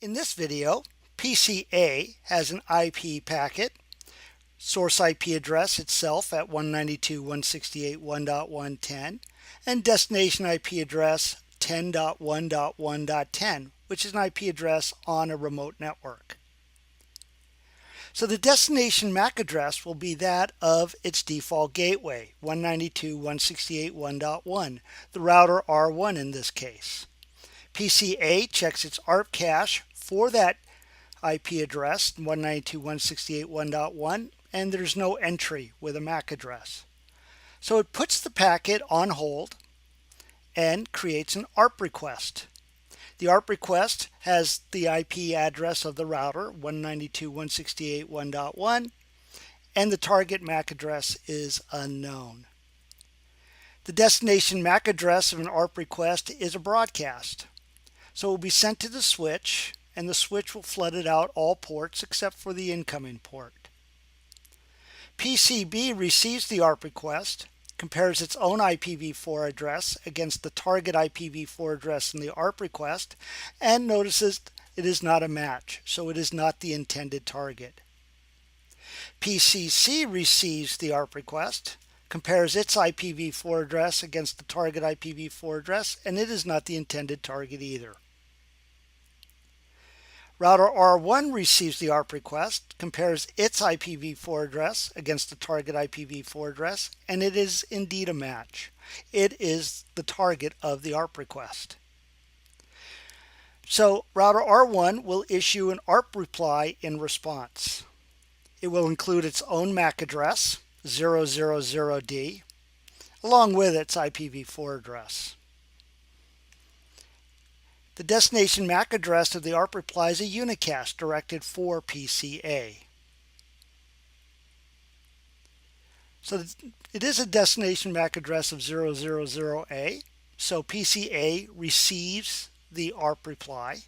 In this video, PCA has an IP packet, source IP address itself at 192.168.1.110, and destination IP address 10.1.1.10, which is an IP address on a remote network. So the destination MAC address will be that of its default gateway, 192.168.1.1, the router R1 in this case. PCA checks its ARP cache for that IP address, 192.168.1.1, and there's no entry with a MAC address. So it puts the packet on hold and creates an ARP request. The ARP request has the IP address of the router, 192.168.1.1, and the target MAC address is unknown. The destination MAC address of an ARP request is a broadcast. So it will be sent to the switch, and the switch will flood it out all ports except for the incoming port. PCB receives the ARP request, compares its own IPv4 address against the target IPv4 address in the ARP request, and notices it is not a match, so it is not the intended target. PCC receives the ARP request, compares its IPv4 address against the target IPv4 address, and it is not the intended target either. Router R1 receives the ARP request, compares its IPv4 address against the target IPv4 address, and it is indeed a match. It is the target of the ARP request. So router R1 will issue an ARP reply in response. It will include its own MAC address, 000D, along with its IPv4 address. The destination MAC address of the ARP reply is a unicast directed for PCA. So it is a destination MAC address of 000A. So PCA receives the ARP reply.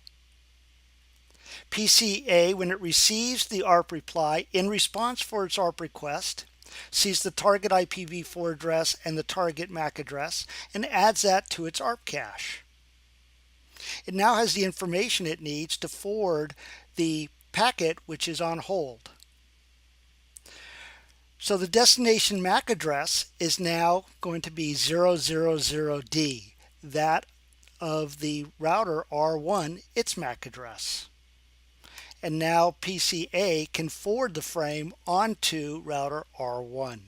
PCA, when it receives the ARP reply in response for its ARP request, sees the target IPv4 address and the target MAC address and adds that to its ARP cache. It now has the information it needs to forward the packet which is on hold. So the destination MAC address is now going to be 000D, that of the router R1, its MAC address. And now PCA can forward the frame onto router R1.